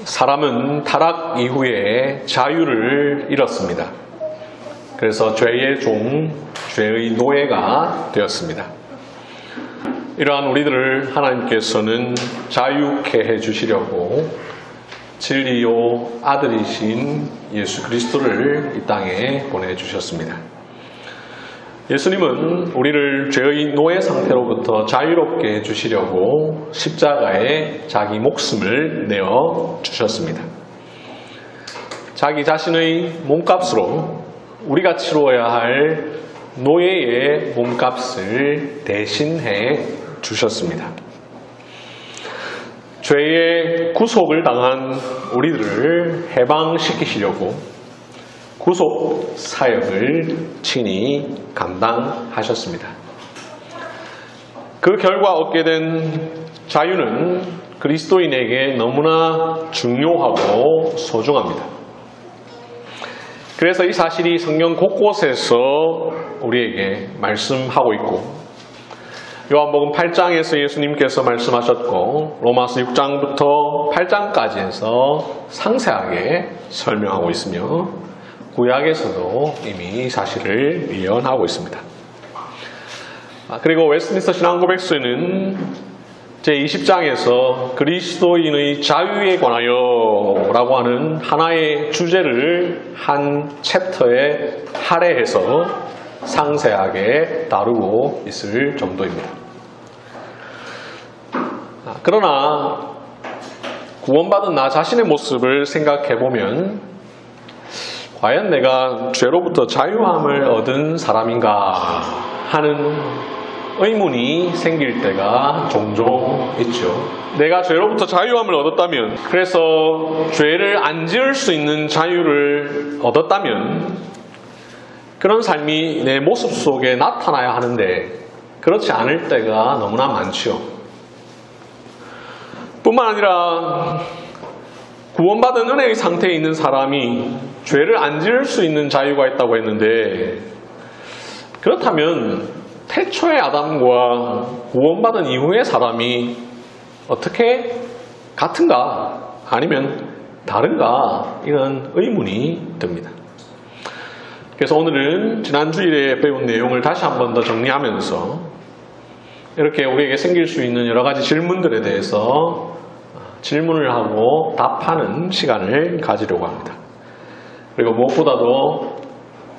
사람은 타락 이후에 자유를 잃었습니다. 그래서 죄의 종, 죄의 노예가 되었습니다. 이러한 우리들을 하나님께서는 자유케 해주시려고 진리요 아들이신 예수 그리스도를 이 땅에 보내주셨습니다. 예수님은 우리를 죄의 노예 상태로부터 자유롭게 해주시려고 십자가에 자기 목숨을 내어 주셨습니다. 자기 자신의 몸값으로 우리가 치루어야 할 노예의 몸값을 대신해 주셨습니다. 죄의 구속을 당한 우리들을 해방시키시려고 구속 사역을 친히 감당하셨습니다. 그 결과 얻게 된 자유는 그리스도인에게 너무나 중요하고 소중합니다. 그래서 이 사실이 성경 곳곳에서 우리에게 말씀하고 있고, 요한복음 8장에서 예수님께서 말씀하셨고, 로마서 6장부터 8장까지 해서 상세하게 설명하고 있으며, 구약에서도 이미 사실을 예언하고 있습니다. 그리고 웨스트민스터 신앙고백서는 제20장에서 그리스도인의 자유에 관하여 라고 하는 하나의 주제를 한 챕터에 할애해서 상세하게 다루고 있을 정도입니다. 그러나 구원받은 나 자신의 모습을 생각해보면 과연 내가 죄로부터 자유함을 얻은 사람인가 하는 의문이 생길 때가 종종 있죠. 내가 죄로부터 자유함을 얻었다면, 그래서 죄를 안 지을 수 있는 자유를 얻었다면 그런 삶이 내 모습 속에 나타나야 하는데 그렇지 않을 때가 너무나 많죠. 뿐만 아니라 구원받은 은혜의 상태에 있는 사람이 죄를 안 지을 수 있는 자유가 있다고 했는데, 그렇다면 태초의 아담과 구원받은 이후의 사람이 어떻게 같은가 아니면 다른가, 이런 의문이 듭니다. 그래서 오늘은 지난주일에 배운 내용을 다시 한 번 더 정리하면서 이렇게 우리에게 생길 수 있는 여러 가지 질문들에 대해서 질문을 하고 답하는 시간을 가지려고 합니다. 그리고 무엇보다도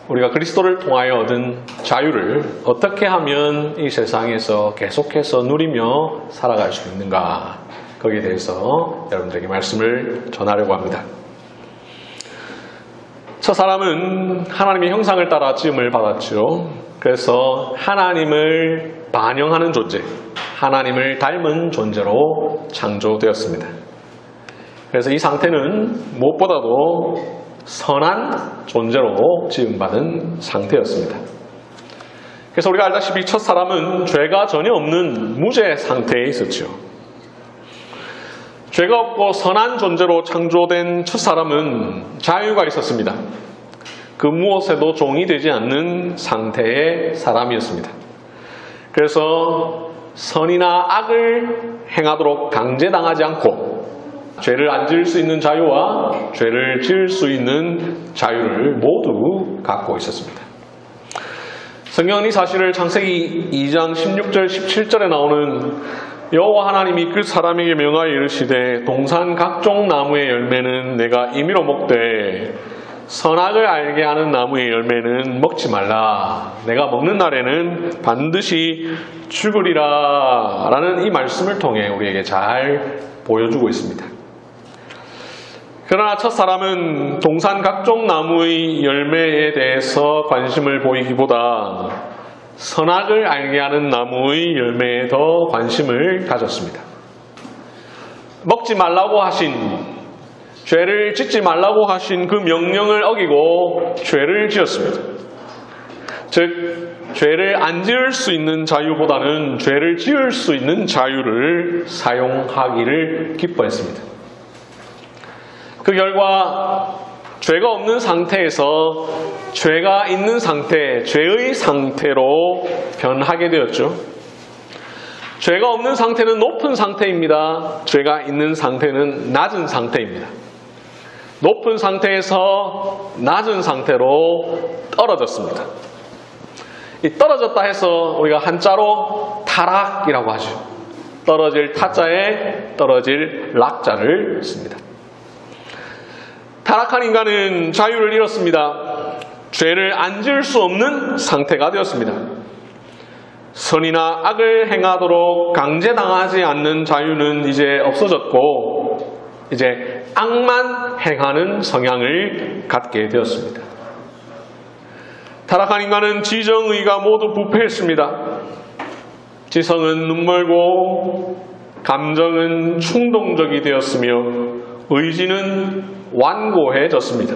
우리가 그리스도를 통하여 얻은 자유를 어떻게 하면 이 세상에서 계속해서 누리며 살아갈 수 있는가, 거기에 대해서 여러분들에게 말씀을 전하려고 합니다. 첫 사람은 하나님의 형상을 따라 지음을 받았죠. 그래서 하나님을 반영하는 존재, 하나님을 닮은 존재로 창조되었습니다. 그래서 이 상태는 무엇보다도 선한 존재로 지음받은 상태였습니다. 그래서 우리가 알다시피 첫 사람은 죄가 전혀 없는 무죄 상태에 있었죠. 죄가 없고 선한 존재로 창조된 첫 사람은 자유가 있었습니다. 그 무엇에도 종이 되지 않는 상태의 사람이었습니다. 그래서 선이나 악을 행하도록 강제당하지 않고 죄를 안 지을 수 있는 자유와 죄를 지을 수 있는 자유를 모두 갖고 있었습니다. 성경은 이 사실을 창세기 2장 16절 17절에 나오는 여호와 하나님이 그 사람에게 명하여 이르시되 동산 각종 나무의 열매는 내가 임의로 먹되 선악을 알게 하는 나무의 열매는 먹지 말라. 내가 먹는 날에는 반드시 죽으리라. 라는 이 말씀을 통해 우리에게 잘 보여주고 있습니다. 그러나 첫 사람은 동산 각종 나무의 열매에 대해서 관심을 보이기보다 선악을 알게 하는 나무의 열매에 더 관심을 가졌습니다. 먹지 말라고 하신, 죄를 짓지 말라고 하신 그 명령을 어기고 죄를 지었습니다. 즉, 죄를 안 지을 수 있는 자유보다는 죄를 지을 수 있는 자유를 사용하기를 기뻐했습니다. 그 결과 죄가 없는 상태에서 죄가 있는 상태, 죄의 상태로 변하게 되었죠. 죄가 없는 상태는 높은 상태입니다. 죄가 있는 상태는 낮은 상태입니다. 높은 상태에서 낮은 상태로 떨어졌습니다. 이 떨어졌다 해서 우리가 한자로 타락이라고 하죠. 떨어질 타자에 떨어질 락자를 씁니다. 타락한 인간은 자유를 잃었습니다. 죄를 안 지을 수 없는 상태가 되었습니다. 선이나 악을 행하도록 강제당하지 않는 자유는 이제 없어졌고 이제 악만 행하는 성향을 갖게 되었습니다. 타락한 인간은 지정의가 모두 부패했습니다. 지성은 눈멀고 감정은 충동적이 되었으며 의지는 완고해졌습니다.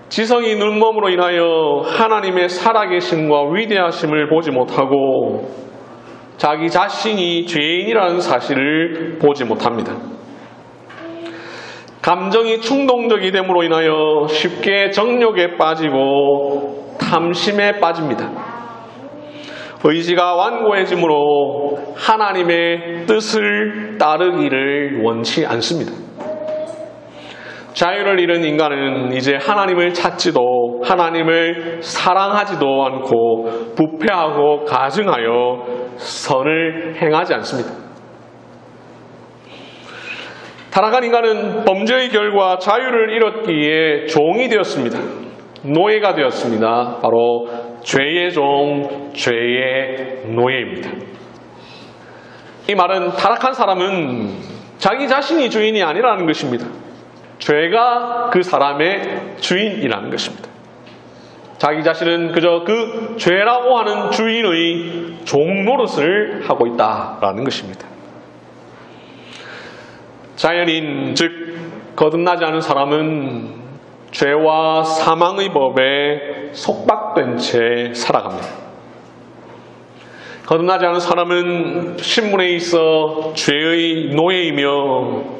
지성이 눈먼으로 인하여 하나님의 살아계심과 위대하심을 보지 못하고 자기 자신이 죄인이라는 사실을 보지 못합니다. 감정이 충동적이 됨으로 인하여 쉽게 정욕에 빠지고 탐심에 빠집니다. 의지가 완고해지므로 하나님의 뜻을 따르기를 원치 않습니다. 자유를 잃은 인간은 이제 하나님을 찾지도 하나님을 사랑하지도 않고 부패하고 가증하여 선을 행하지 않습니다. 타락한 인간은 범죄의 결과 자유를 잃었기에 종이 되었습니다. 노예가 되었습니다. 바로 죄의 종, 죄의 노예입니다. 이 말은 타락한 사람은 자기 자신이 주인이 아니라는 것입니다. 죄가 그 사람의 주인이라는 것입니다. 자기 자신은 그저 그 죄라고 하는 주인의 종노릇을 하고 있다라는 것입니다. 자연인, 즉 거듭나지 않은 사람은 죄와 사망의 법에 속박된 채 살아갑니다. 거듭나지 않은 사람은 신분에 있어 죄의 노예이며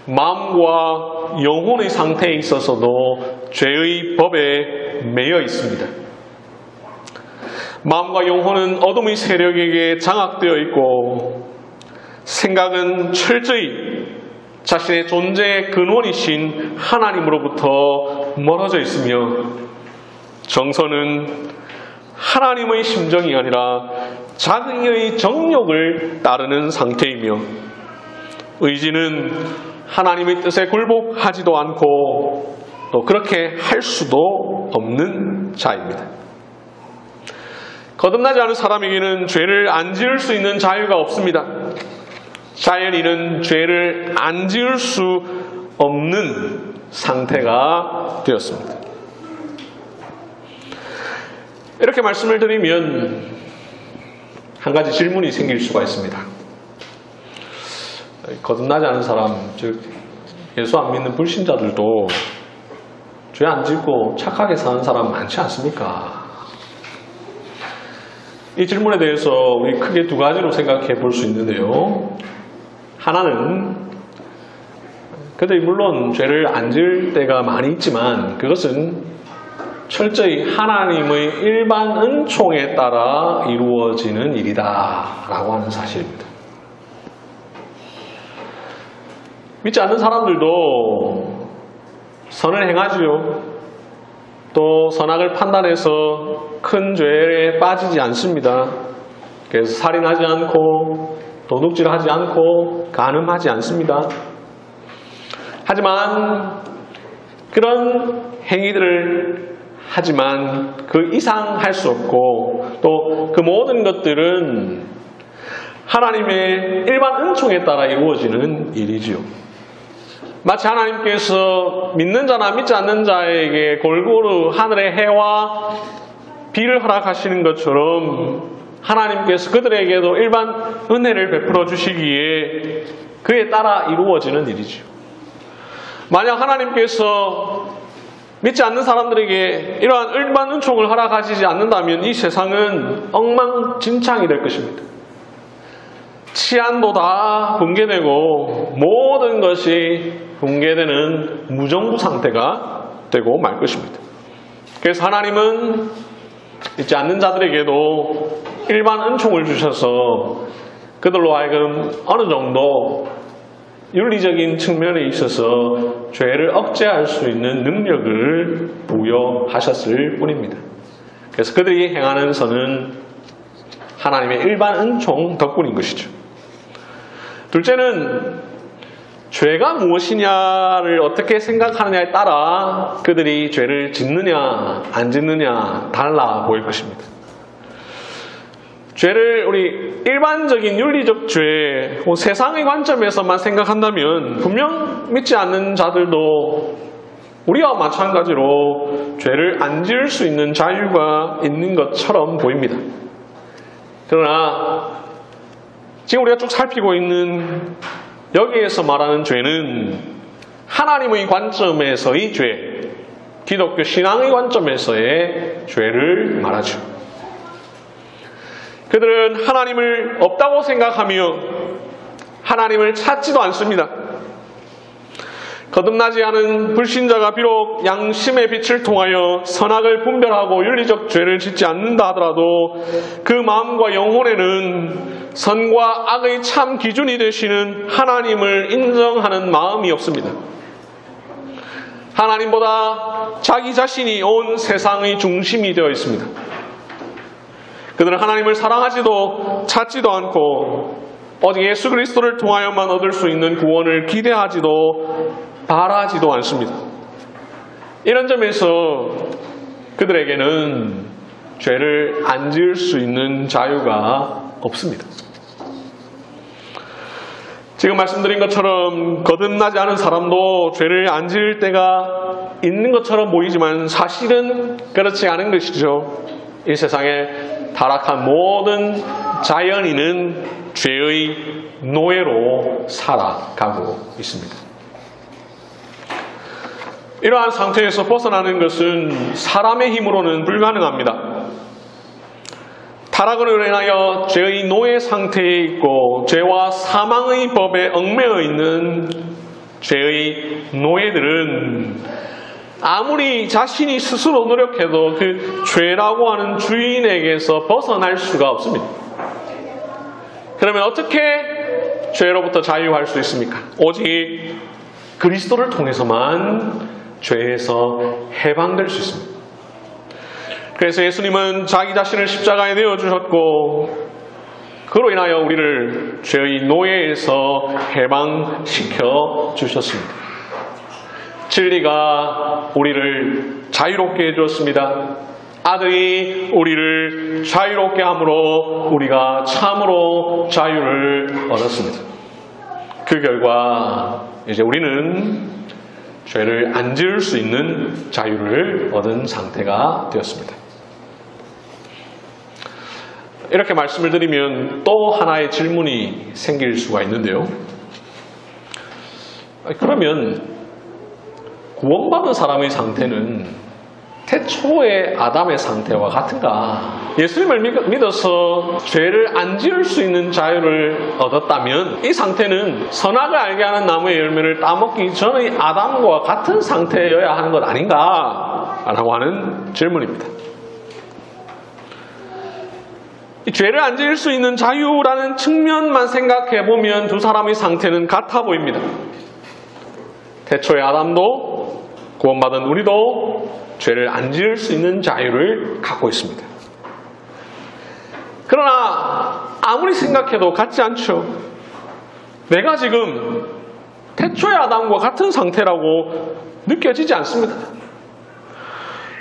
마음과 영혼의 상태에 있어서도 죄의 법에 매여 있습니다. 마음과 영혼은 어둠의 세력에게 장악되어 있고 생각은 철저히 자신의 존재의 근원이신 하나님으로부터 멀어져 있으며 정서는 하나님의 심정이 아니라 자기의 정욕을 따르는 상태이며 의지는 하나님의 뜻에 굴복하지도 않고 또 그렇게 할 수도 없는 자입니다. 거듭나지 않은 사람에게는 죄를 안 지을 수 있는 자유가 없습니다. 자연인은 죄를 안 지을 수 없는 상태가 되었습니다. 이렇게 말씀을 드리면 한 가지 질문이 생길 수가 있습니다. 거듭나지 않은 사람, 즉 예수 안 믿는 불신자들도 죄 안 짓고 착하게 사는 사람 많지 않습니까? 이 질문에 대해서 우리 크게 두 가지로 생각해 볼 수 있는데요. 하나는 그들이 물론 죄를 안 지을 때가 많이 있지만 그것은 철저히 하나님의 일반 은총에 따라 이루어지는 일이다 라고 하는 사실입니다. 믿지 않는 사람들도 선을 행하지요. 또 선악을 판단해서 큰 죄에 빠지지 않습니다. 그래서 살인하지 않고 도둑질하지 않고 간음하지 않습니다. 하지만 그런 행위들을 하지만 그 이상 할 수 없고 또 그 모든 것들은 하나님의 일반 은총에 따라 이루어지는 일이지요. 마치 하나님께서 믿는 자나 믿지 않는 자에게 골고루 하늘의 해와 비를 허락하시는 것처럼 하나님께서 그들에게도 일반 은혜를 베풀어 주시기에 그에 따라 이루어지는 일이죠. 만약 하나님께서 믿지 않는 사람들에게 이러한 일반 은총을 허락하시지 않는다면 이 세상은 엉망진창이 될 것입니다. 치안도 다 붕괴되고 모든 것이 붕괴되는 무정부 상태가 되고 말 것입니다. 그래서 하나님은 믿지 않는 자들에게도 일반 은총을 주셔서 그들로 하여금 어느 정도 윤리적인 측면에 있어서 죄를 억제할 수 있는 능력을 부여하셨을 뿐입니다. 그래서 그들이 행하는 선은 하나님의 일반 은총 덕분인 것이죠. 둘째는 죄가 무엇이냐를 어떻게 생각하느냐에 따라 그들이 죄를 짓느냐 안 짓느냐 달라 보일 것입니다. 죄를 우리 일반적인 윤리적 죄, 세상의 관점에서만 생각한다면 분명 믿지 않는 자들도 우리와 마찬가지로 죄를 안 지을 수 있는 자유가 있는 것처럼 보입니다. 그러나 지금 우리가 쭉 살피고 있는 여기에서 말하는 죄는 하나님의 관점에서의 죄, 기독교 신앙의 관점에서의 죄를 말하죠. 그들은 하나님을 없다고 생각하며 하나님을 찾지도 않습니다. 거듭나지 않은 불신자가 비록 양심의 빛을 통하여 선악을 분별하고 윤리적 죄를 짓지 않는다 하더라도 그 마음과 영혼에는 선과 악의 참 기준이 되시는 하나님을 인정하는 마음이 없습니다. 하나님보다 자기 자신이 온 세상의 중심이 되어 있습니다. 그들은 하나님을 사랑하지도 찾지도 않고 오직 예수 그리스도를 통하여만 얻을 수 있는 구원을 기대하지도 바라지도 않습니다. 이런 점에서 그들에게는 죄를 안 지을 수 있는 자유가 없습니다. 지금 말씀드린 것처럼 거듭나지 않은 사람도 죄를 안 지을 때가 있는 것처럼 보이지만 사실은 그렇지 않은 것이죠. 이 세상에 타락한 모든 자연인은 죄의 노예로 살아가고 있습니다. 이러한 상태에서 벗어나는 것은 사람의 힘으로는 불가능합니다. 타락으로 인하여 죄의 노예 상태에 있고 죄와 사망의 법에 얽매여 있는 죄의 노예들은 아무리 자신이 스스로 노력해도 그 죄라고 하는 주인에게서 벗어날 수가 없습니다. 그러면 어떻게 죄로부터 자유할 수 있습니까? 오직 그리스도를 통해서만 죄에서 해방될 수 있습니다. 그래서 예수님은 자기 자신을 십자가에 내어주셨고 그로 인하여 우리를 죄의 노예에서 해방시켜 주셨습니다. 진리가 우리를 자유롭게 해주었습니다. 아들이 우리를 자유롭게 함으로 우리가 참으로 자유를 얻었습니다. 그 결과 이제 우리는 죄를 안 지을 수 있는 자유를 얻은 상태가 되었습니다. 이렇게 말씀을 드리면 또 하나의 질문이 생길 수가 있는데요. 그러면 구원받은 사람의 상태는 태초의 아담의 상태와 같은가? 예수님을 믿어서 죄를 안 지을 수 있는 자유를 얻었다면 이 상태는 선악을 알게 하는 나무의 열매를 따먹기 전의 아담과 같은 상태여야 하는 것 아닌가? 라고 하는 질문입니다. 이 죄를 안 지을 수 있는 자유라는 측면만 생각해 보면 두 사람의 상태는 같아 보입니다. 태초의 아담도 구원받은 우리도 죄를 안 지을 수 있는 자유를 갖고 있습니다. 그러나 아무리 생각해도 같지 않죠. 내가 지금 태초의 아담과 같은 상태라고 느껴지지 않습니다.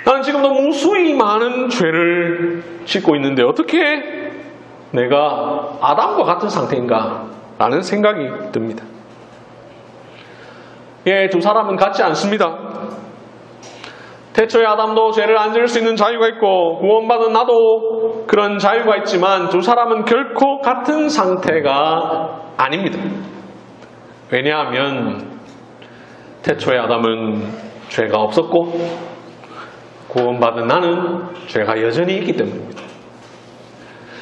나는 지금도 무수히 많은 죄를 짓고 있는데 어떻게 내가 아담과 같은 상태인가? 라는 생각이 듭니다. 예, 두 사람은 같지 않습니다. 태초의 아담도 죄를 안 지을 수 있는 자유가 있고 구원받은 나도 그런 자유가 있지만 두 사람은 결코 같은 상태가 아닙니다. 왜냐하면 태초의 아담은 죄가 없었고 구원받은 나는 죄가 여전히 있기 때문입니다.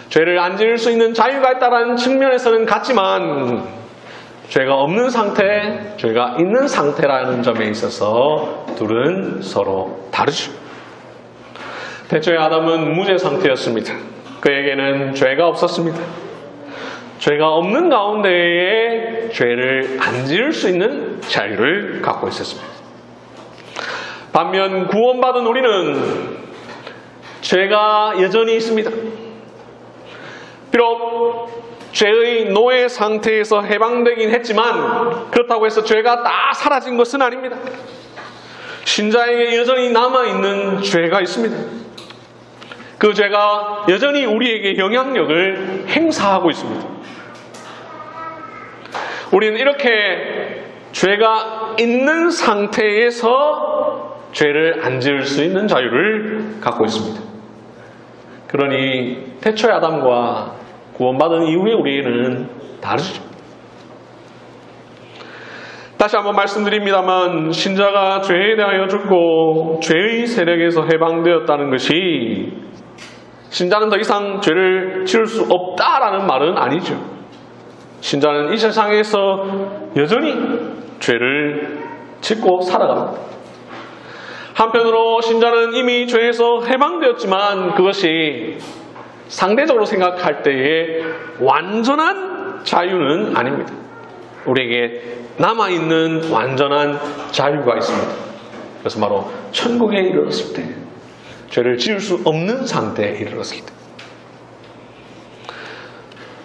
죄를 안 지을 수 있는 자유가 있다는 측면에서는 같지만 죄가 없는 상태, 죄가 있는 상태라는 점에 있어서 둘은 서로 다르죠. 태초의 아담은 무죄 상태였습니다. 그에게는 죄가 없었습니다. 죄가 없는 가운데에 죄를 안 지을 수 있는 자유를 갖고 있었습니다. 반면 구원받은 우리는 죄가 여전히 있습니다. 비록 죄의 노예 상태에서 해방되긴 했지만 그렇다고 해서 죄가 다 사라진 것은 아닙니다. 신자에게 여전히 남아있는 죄가 있습니다. 그 죄가 여전히 우리에게 영향력을 행사하고 있습니다. 우리는 이렇게 죄가 있는 상태에서 죄를 안 지을 수 있는 자유를 갖고 있습니다. 그러니 태초의 아담과 구원받은 이후의 우리는 다르죠. 다시 한번 말씀드립니다만 신자가 죄에 대하여 죽고 죄의 세력에서 해방되었다는 것이 신자는 더 이상 죄를 지을 수 없다라는 말은 아니죠. 신자는 이 세상에서 여전히 죄를 짓고 살아갑니다. 한편으로 신자는 이미 죄에서 해방되었지만 그것이 상대적으로 생각할 때의 완전한 자유는 아닙니다. 우리에게 남아있는 완전한 자유가 있습니다. 그래서 바로 천국에 이르렀을 때, 죄를 지을 수 없는 상태에 이르렀을 때,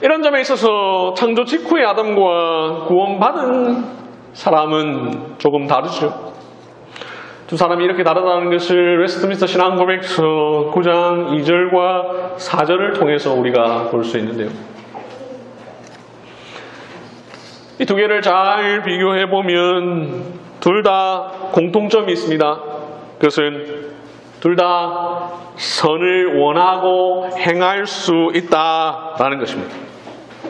이런 점에 있어서 창조 직후의 아담과 구원받은 사람은 조금 다르죠. 두 사람이 이렇게 다르다는 것을 웨스트민스터 신앙고백서 9장 2절과 4절을 통해서 우리가 볼 수 있는데요. 이 두 개를 잘 비교해 보면 둘 다 공통점이 있습니다. 그것은 둘 다 선을 원하고 행할 수 있다라는 것입니다.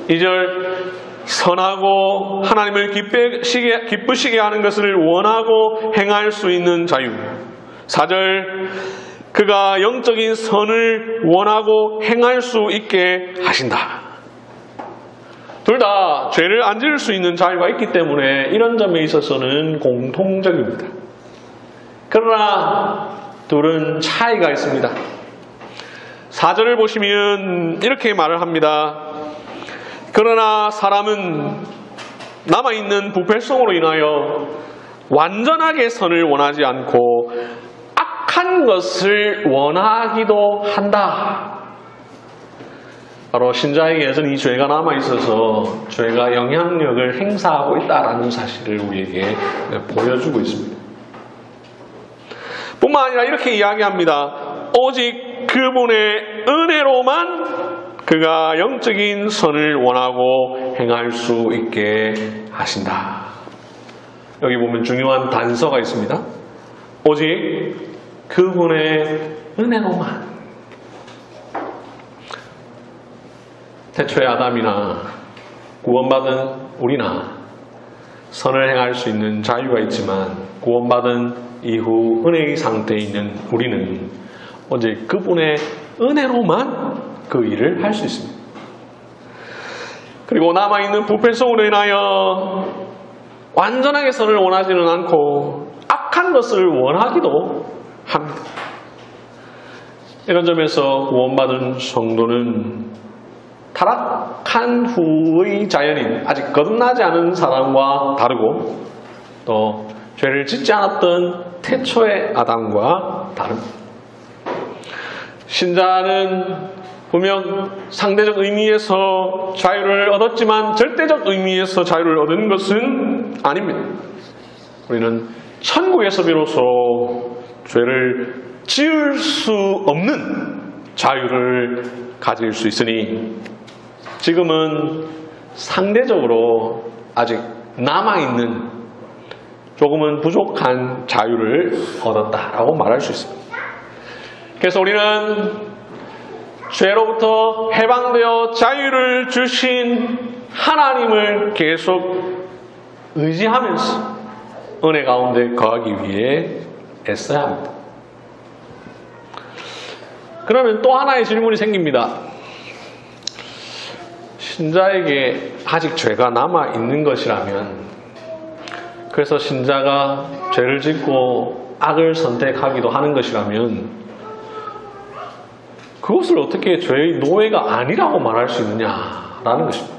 2절 선하고 하나님을 기쁘시게 하는 것을 원하고 행할 수 있는 자유. 4절 그가 영적인 선을 원하고 행할 수 있게 하신다. 둘 다 죄를 안 지을 수 있는 자유가 있기 때문에 이런 점에 있어서는 공통적입니다. 그러나 둘은 차이가 있습니다. 4절을 보시면 이렇게 말을 합니다. 그러나 사람은 남아있는 부패성으로 인하여 완전하게 선을 원하지 않고 악한 것을 원하기도 한다. 바로 신자에게 여전히 죄가 남아있어서 죄가 영향력을 행사하고 있다는 사실을 우리에게 보여주고 있습니다. 뿐만 아니라 이렇게 이야기합니다. 오직 그분의 은혜로만 그가 영적인 선을 원하고 행할 수 있게 하신다. 여기 보면 중요한 단서가 있습니다. 오직 그분의 은혜로만. 태초의 아담이나 구원받은 우리나 선을 행할 수 있는 자유가 있지만 구원받은 이후 은혜의 상태에 있는 우리는 오직 그분의 은혜로만 그 일을 할 수 있습니다. 그리고 남아있는 부패성으로 인하여 완전하게 선을 원하지는 않고 악한 것을 원하기도 합니다. 이런 점에서 구원받은 성도는 타락한 후의 자연인, 아직 거듭나지 않은 사람과 다르고 또 죄를 짓지 않았던 태초의 아담과 다릅니다. 신자는 분명 상대적 의미에서 자유를 얻었지만 절대적 의미에서 자유를 얻은 것은 아닙니다. 우리는 천국에서 비로소 죄를 지을 수 없는 자유를 가질 수 있으니 지금은 상대적으로 아직 남아있는 조금은 부족한 자유를 얻었다라고 말할 수 있습니다. 그래서 우리는 죄로부터 해방되어 자유를 주신 하나님을 계속 의지하면서 은혜 가운데 거하기 위해 애써야 합니다. 그러면 또 하나의 질문이 생깁니다. 신자에게 아직 죄가 남아있는 것이라면, 그래서 신자가 죄를 짓고 악을 선택하기도 하는 것이라면 그것을 어떻게 죄의 노예가 아니라고 말할 수 있느냐라는 것입니다.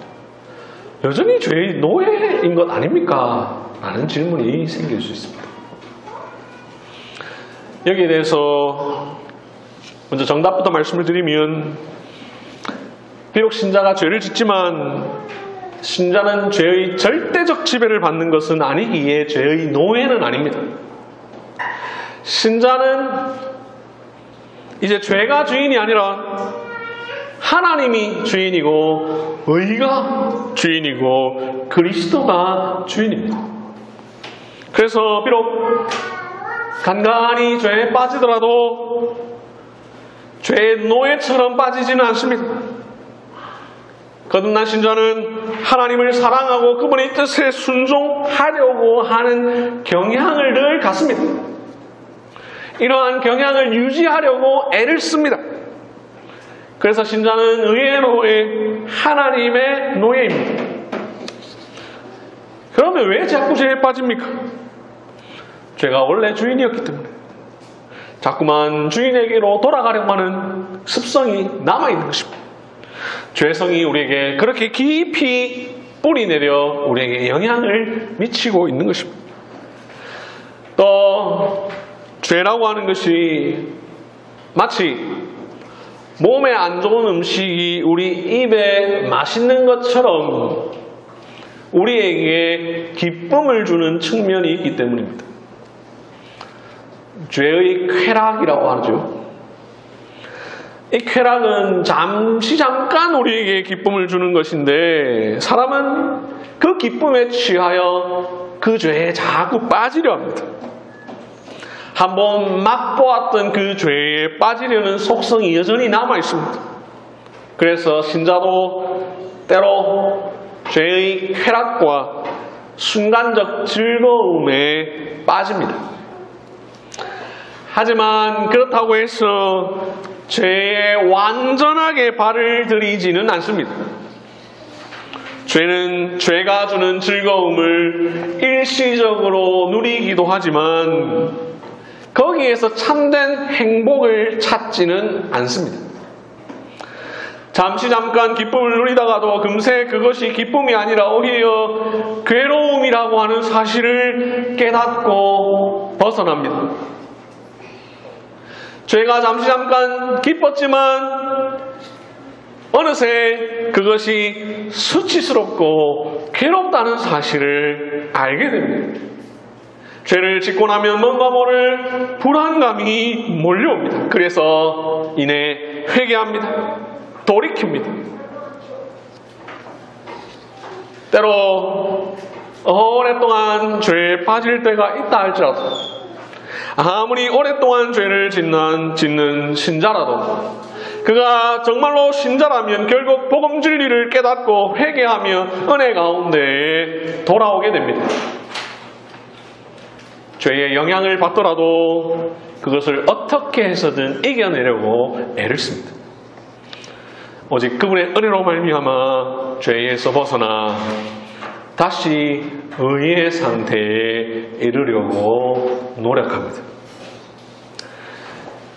여전히 죄의 노예인 것 아닙니까? 라는 질문이 생길 수 있습니다. 여기에 대해서 먼저 정답부터 말씀을 드리면, 비록 신자가 죄를 짓지만 신자는 죄의 절대적 지배를 받는 것은 아니기에 죄의 노예는 아닙니다. 신자는 이제 죄가 주인이 아니라 하나님이 주인이고 의가 주인이고 그리스도가 주인입니다. 그래서 비록 간간히 죄에 빠지더라도 죄의 노예처럼 빠지지는 않습니다. 거듭난 신자는 하나님을 사랑하고 그분의 뜻에 순종하려고 하는 경향을 늘 갖습니다. 이러한 경향을 유지하려고 애를 씁니다. 그래서 신자는 의의 노예, 하나님의 노예입니다. 그러면 왜 자꾸 죄에 빠집니까? 죄가 원래 주인이었기 때문에 자꾸만 주인에게로 돌아가려고 하는 습성이 남아있는 것입니다. 죄성이 우리에게 그렇게 깊이 뿌리내려 우리에게 영향을 미치고 있는 것입니다. 또 죄라고 하는 것이 마치 몸에 안 좋은 음식이 우리 입에 맛있는 것처럼 우리에게 기쁨을 주는 측면이 있기 때문입니다. 죄의 쾌락이라고 하죠. 이 쾌락은 잠깐 우리에게 기쁨을 주는 것인데 사람은 그 기쁨에 취하여 그 죄에 자꾸 빠지려 합니다. 한번 맛보았던 그 죄에 빠지려는 속성이 여전히 남아있습니다. 그래서 신자도 때로 죄의 쾌락과 순간적 즐거움에 빠집니다. 하지만 그렇다고 해서 죄에 완전하게 발을 들이지는 않습니다. 죄는 죄가 주는 즐거움을 일시적으로 누리기도 하지만 거기에서 참된 행복을 찾지는 않습니다. 잠깐 기쁨을 누리다가도 금세 그것이 기쁨이 아니라 오히려 괴로움이라고 하는 사실을 깨닫고 벗어납니다. 죄가 잠깐 기뻤지만 어느새 그것이 수치스럽고 괴롭다는 사실을 알게 됩니다. 죄를 짓고 나면 뭔가 모를 불안감이 몰려옵니다. 그래서 이내 회개합니다. 돌이킵니다. 때로 오랫동안 죄에 빠질 때가 있다 할지라도 아무리 오랫동안 죄를 짓는 신자라도 그가 정말로 신자라면 결국 복음 진리를 깨닫고 회개하며 은혜 가운데 돌아오게 됩니다. 죄의 영향을 받더라도 그것을 어떻게 해서든 이겨내려고 애를 씁니다. 오직 그분의 은혜로 말미암아 죄에서 벗어나 다시 의의 상태에 이르려고 노력합니다.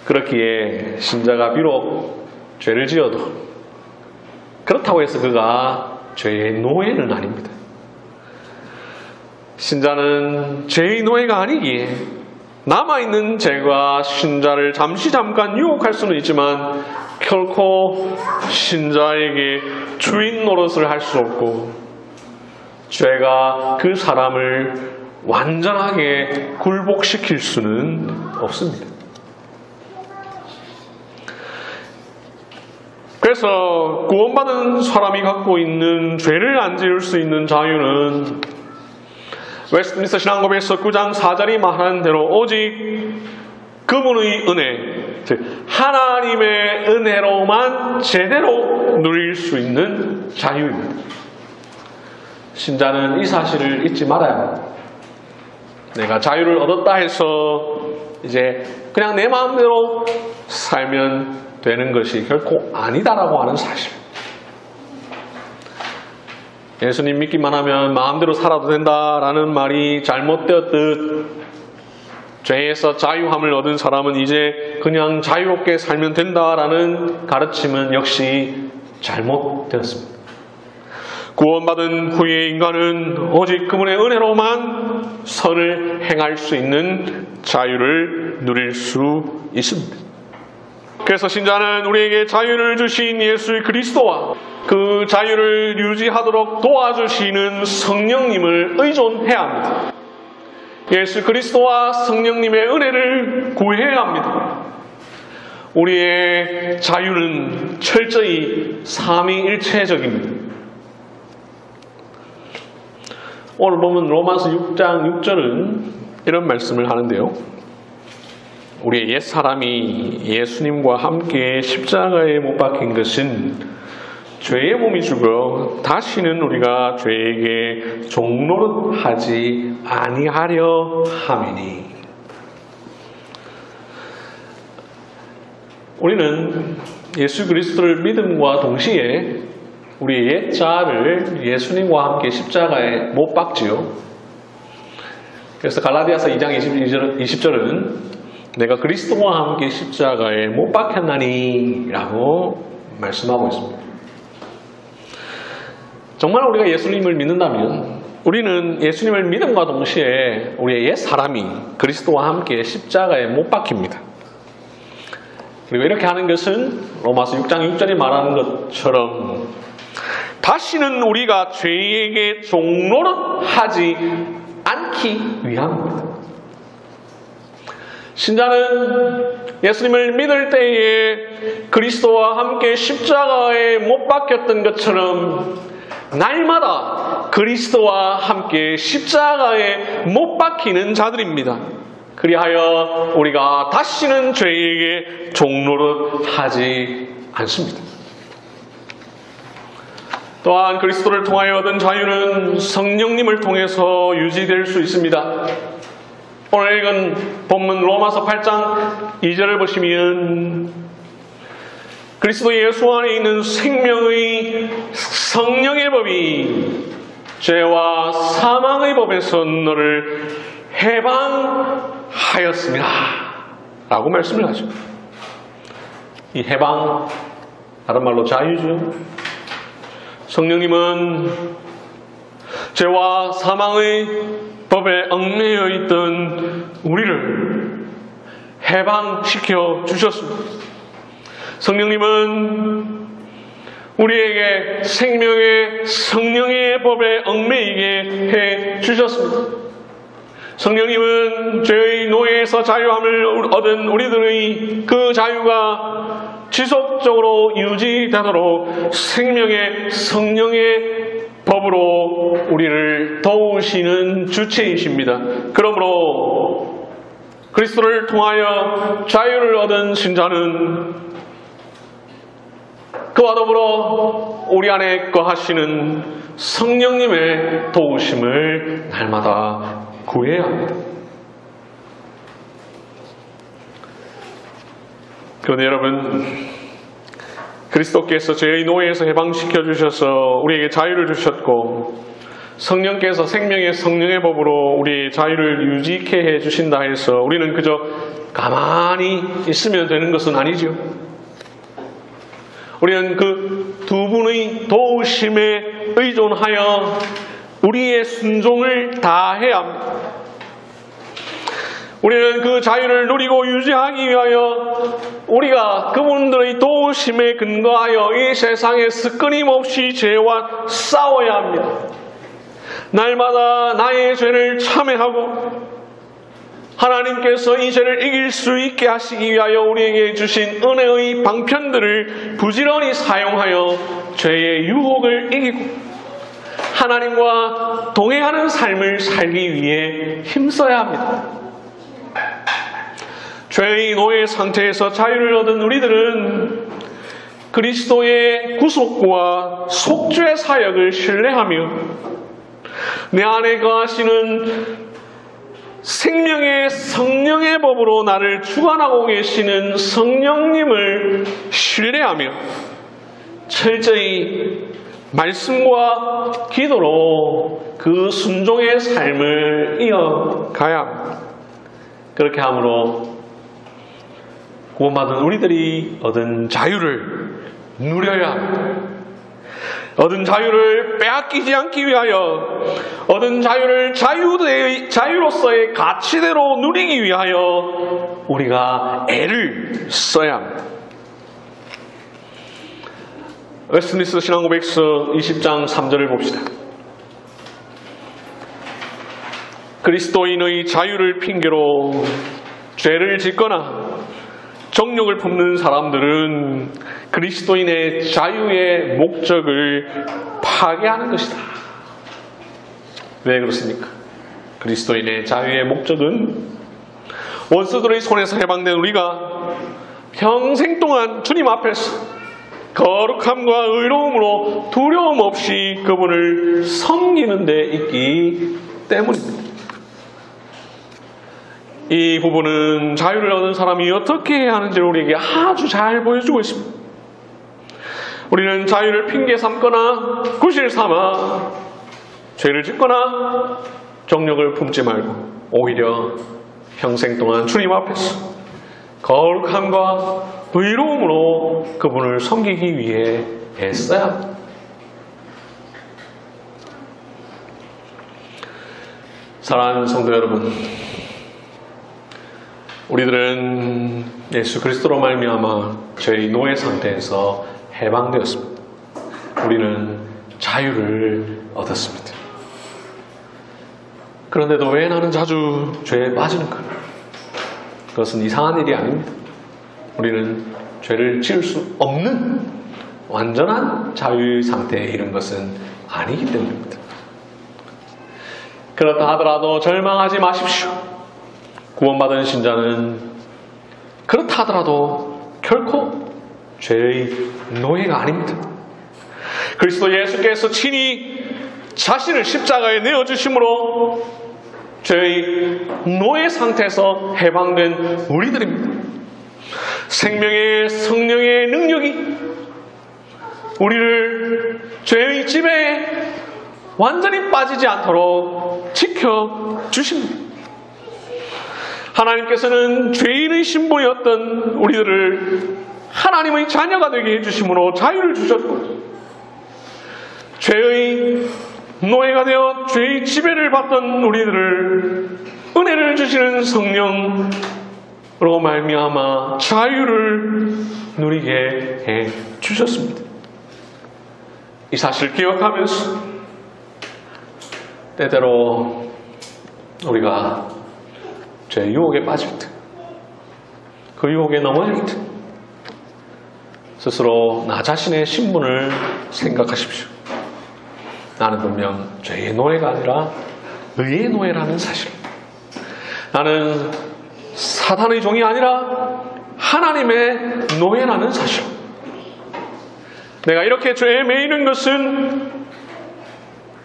그렇기에 신자가 비록 죄를 지어도 그렇다고 해서 그가 죄의 노예는 아닙니다. 신자는 죄의 노예가 아니기에 남아있는 죄가 신자를 잠깐 유혹할 수는 있지만 결코 신자에게 주인 노릇을 할 수 없고 죄가 그 사람을 완전하게 굴복시킬 수는 없습니다. 그래서 구원받은 사람이 갖고 있는 죄를 안 지을 수 있는 자유는 웨스트민스터 신앙고백에서 9장 4절이 말하는 대로 오직 그분의 은혜, 즉 하나님의 은혜로만 제대로 누릴 수 있는 자유입니다. 신자는 이 사실을 잊지 말아야 합니다. 내가 자유를 얻었다 해서 이제 그냥 내 마음대로 살면 되는 것이 결코 아니다라고 하는 사실. 예수님 믿기만 하면 마음대로 살아도 된다라는 말이 잘못되었듯 죄에서 자유함을 얻은 사람은 이제 그냥 자유롭게 살면 된다라는 가르침은 역시 잘못되었습니다. 구원받은 후의 인간은 오직 그분의 은혜로만 선을 행할 수 있는 자유를 누릴 수 있습니다. 그래서 신자는 우리에게 자유를 주신 예수 그리스도와 그 자유를 유지하도록 도와주시는 성령님을 의존해야 합니다. 예수 그리스도와 성령님의 은혜를 구해야 합니다. 우리의 자유는 철저히 삼위일체적입니다. 오늘 보면 로마서 6장 6절은 이런 말씀을 하는데요. 우리의 옛사람이 예수님과 함께 십자가에 못 박힌 것은 죄의 몸이 죽어 다시는 우리가 죄에게 종노릇하지 아니하려 함이니. 우리는 예수 그리스도를 믿음과 동시에 우리의 옛자를 예수님과 함께 십자가에 못 박지요. 그래서 갈라디아서 2장 20절은 내가 그리스도와 함께 십자가에 못 박혔나니 라고 말씀하고 있습니다. 정말 우리가 예수님을 믿는다면 우리는 예수님을 믿음과 동시에 우리의 옛 사람이 그리스도와 함께 십자가에 못 박힙니다. 그리고 이렇게 하는 것은 로마서 6장 6절이 말하는 것처럼 다시는 우리가 죄에게 종노릇하지 않기 위함입니다. 신자는 예수님을 믿을 때에 그리스도와 함께 십자가에 못 박혔던 것처럼 날마다 그리스도와 함께 십자가에 못 박히는 자들입니다. 그리하여 우리가 다시는 죄에게 종노릇하지 않습니다. 또한 그리스도를 통하여 얻은 자유는 성령님을 통해서 유지될 수 있습니다. 오늘 읽은 본문 로마서 8장 2절을 보시면 그리스도 예수 안에 있는 생명의 성령의 법이 죄와 사망의 법에서 너를 해방하였습니다 라고 말씀을 하죠. 이 해방, 다른 말로 자유죠. 성령님은 죄와 사망의 법에 얽매여 있던 우리를 해방시켜 주셨습니다. 성령님은 우리에게 생명의 성령의 법에 얽매이게 해 주셨습니다. 성령님은 죄의 노예에서 자유함을 얻은 우리들의 그 자유가 지속적으로 유지되도록 생명의 성령의 법으로 우리를 도우시는 주체이십니다. 그러므로 그리스도를 통하여 자유를 얻은 신자는 그와 더불어 우리 안에 거하시는 성령님의 도우심을 날마다 구해야 합니다. 그런데 여러분, 그리스도께서 죄의 노예에서 해방시켜 주셔서 우리에게 자유를 주셨고 성령께서 생명의 성령의 법으로 우리의 자유를 유지케 해 주신다 해서 우리는 그저 가만히 있으면 되는 것은 아니죠. 우리는 그 두 분의 도우심에 의존하여 우리의 순종을 다해야 합니다. 우리는 그 자유를 누리고 유지하기 위하여 우리가 그분들의 도우심에 근거하여 이 세상에서 끊임없이 죄와 싸워야 합니다. 날마다 나의 죄를 참회하고 하나님께서 이 죄를 이길 수 있게 하시기 위하여 우리에게 주신 은혜의 방편들을 부지런히 사용하여 죄의 유혹을 이기고 하나님과 동행하는 삶을 살기 위해 힘써야 합니다. 죄의 노예 상태에서 자유를 얻은 우리들은 그리스도의 구속과 속죄 사역을 신뢰하며 내 안에 거하시는 생명의 성령의 법으로 나를 주관하고 계시는 성령님을 신뢰하며 철저히 말씀과 기도로 그 순종의 삶을 이어가야 합니다. 그렇게 함으로 구원받은 우리들이 얻은 자유를 누려야 합니다. 얻은 자유를 빼앗기지 않기 위하여, 얻은 자유를 자유로서의 가치대로 누리기 위하여 우리가 애를 써야 합니다. 웨스트민스터 신앙고백서 20장 3절을 봅시다. 그리스도인의 자유를 핑계로 죄를 짓거나 정욕을 품는 사람들은 그리스도인의 자유의 목적을 파괴하는 것이다. 왜 그렇습니까? 그리스도인의 자유의 목적은 원수들의 손에서 해방된 우리가 평생 동안 주님 앞에서 거룩함과 의로움으로 두려움 없이 그분을 섬기는 데 있기 때문입니다. 이 부분은 자유를 얻은 사람이 어떻게 해야 하는지를 우리에게 아주 잘 보여주고 있습니다. 우리는 자유를 핑계 삼거나 구실 삼아 죄를 짓거나 정욕을 품지 말고 오히려 평생 동안 주님 앞에서 거룩함과 의로움으로 그분을 섬기기 위해 애써야 합니다. 사랑하는 성도 여러분, 우리들은 예수 그리스도로 말미암아 죄의 노예 상태에서 해방되었습니다. 우리는 자유를 얻었습니다. 그런데도 왜 나는 자주 죄에 빠지는가? 그것은 이상한 일이 아닙니다. 우리는 죄를 지을 수 없는 완전한 자유의 상태에 이른 것은 아니기 때문입니다. 그렇다 하더라도 절망하지 마십시오. 구원받은 신자는 그렇다 하더라도 결코 죄의 노예가 아닙니다. 그리스도 예수께서 친히 자신을 십자가에 내어주심으로 죄의 노예 상태에서 해방된 우리들입니다. 생명의 성령의 능력이 우리를 죄의 지배에 완전히 빠지지 않도록 지켜주십니다. 하나님께서는 죄인의 신분이었던 우리들을 하나님의 자녀가 되게 해주심으로 자유를 주셨고, 죄의 노예가 되어 죄의 지배를 받던 우리들을 은혜를 주시는 성령으로 말미암아 자유를 누리게 해주셨습니다. 이 사실을 기억하면서 때때로 우리가 죄 유혹에 빠질 때, 그 유혹에 넘어질 때 스스로 나 자신의 신분을 생각하십시오. 나는 분명 죄의 노예가 아니라 의의 노예라는 사실, 나는 사탄의 종이 아니라 하나님의 노예라는 사실, 내가 이렇게 죄에 매이는 것은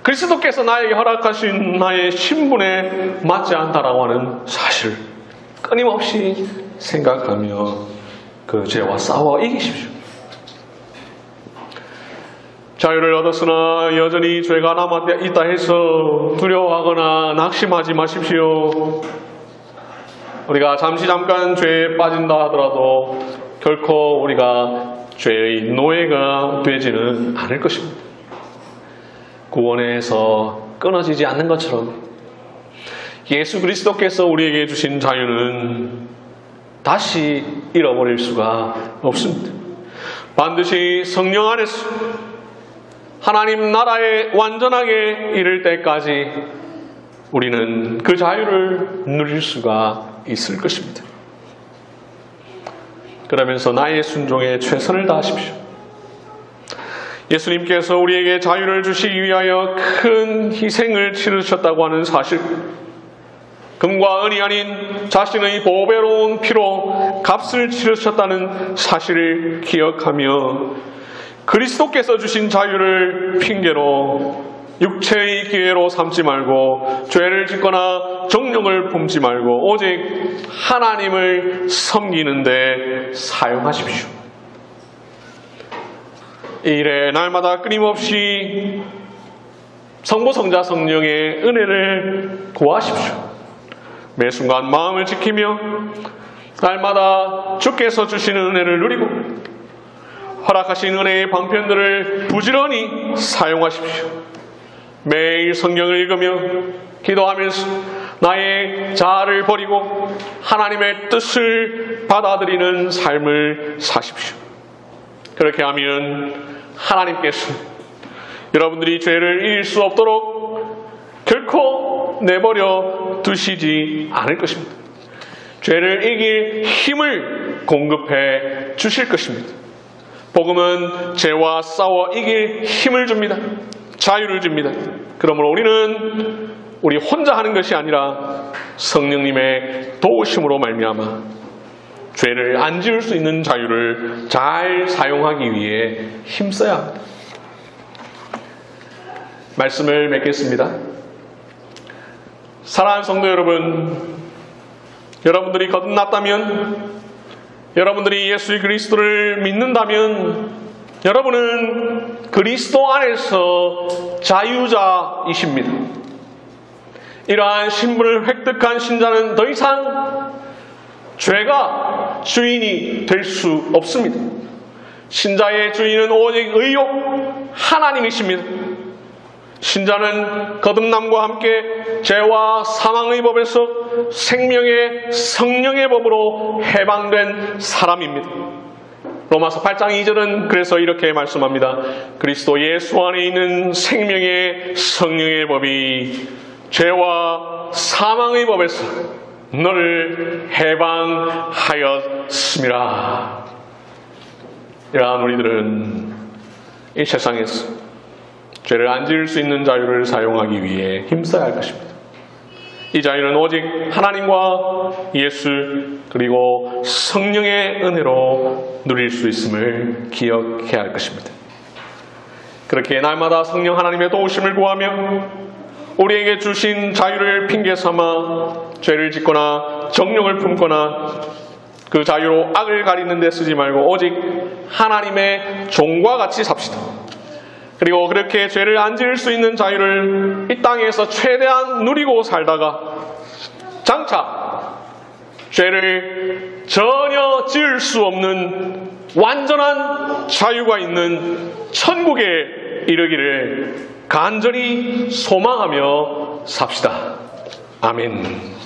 그리스도께서 나에게 허락하신 나의 신분에 맞지 않다라고 하는 사실, 끊임없이 생각하며 그 죄와 싸워 이기십시오. 자유를 얻었으나 여전히 죄가 남아있다 해서 두려워하거나 낙심하지 마십시오. 우리가 잠깐 죄에 빠진다 하더라도 결코 우리가 죄의 노예가 되지는 않을 것입니다. 구원에서 끊어지지 않는 것처럼 예수 그리스도께서 우리에게 주신 자유는 다시 잃어버릴 수가 없습니다. 반드시 성령 안에서 하나님 나라에 완전하게 이를 때까지 우리는 그 자유를 누릴 수가 있을 것입니다. 그러면서 나의 순종에 최선을 다하십시오. 예수님께서 우리에게 자유를 주시기 위하여 큰 희생을 치르셨다고 하는 사실, 금과 은이 아닌 자신의 보배로운 피로 값을 치르셨다는 사실을 기억하며 그리스도께서 주신 자유를 핑계로 육체의 기회로 삼지 말고 죄를 짓거나 정욕을 품지 말고 오직 하나님을 섬기는 데 사용하십시오. 이 일에 날마다 끊임없이 성부 성자 성령의 은혜를 구하십시오. 매 순간 마음을 지키며 날마다 주께서 주시는 은혜를 누리고 허락하신 은혜의 방편들을 부지런히 사용하십시오. 매일 성경을 읽으며 기도하면서 나의 자아를 버리고 하나님의 뜻을 받아들이는 삶을 사십시오. 그렇게 하면 하나님께서 여러분들이 죄를 이길 수 없도록 결코 내버려 두시지 않을 것입니다. 죄를 이길 힘을 공급해 주실 것입니다. 복음은 죄와 싸워 이길 힘을 줍니다. 자유를 줍니다. 그러므로 우리는 우리 혼자 하는 것이 아니라 성령님의 도우심으로 말미암아 죄를 안 지을 수 있는 자유를 잘 사용하기 위해 힘써야 합니다. 말씀을 맺겠습니다. 사랑하는 성도 여러분, 여러분들이 거듭났다면, 여러분들이 예수 그리스도를 믿는다면 여러분은 그리스도 안에서 자유자이십니다. 이러한 신분을 획득한 신자는 더 이상 죄가 주인이 될 수 없습니다. 신자의 주인은 오직 의욕 하나님이십니다. 신자는 거듭남과 함께 죄와 사망의 법에서 생명의 성령의 법으로 해방된 사람입니다. 로마서 8장 2절은 그래서 이렇게 말씀합니다. 그리스도 예수 안에 있는 생명의 성령의 법이 죄와 사망의 법에서 너를 해방하였습니다. 이러한 우리들은 이 세상에서 죄를 안 지을 수 있는 자유를 사용하기 위해 힘써야 할 것입니다. 이 자유는 오직 하나님과 예수 그리고 성령의 은혜로 누릴 수 있음을 기억해야 할 것입니다. 그렇게 날마다 성령 하나님의 도우심을 구하며 우리에게 주신 자유를 핑계삼아 죄를 짓거나 정욕을 품거나 그 자유로 악을 가리는 데 쓰지 말고 오직 하나님의 종과 같이 삽시다. 그리고 그렇게 죄를 안 지을 수 있는 자유를 이 땅에서 최대한 누리고 살다가 장차 죄를 전혀 지을 수 없는 완전한 자유가 있는 천국에 이르기를 간절히 소망하며 삽시다. 아멘.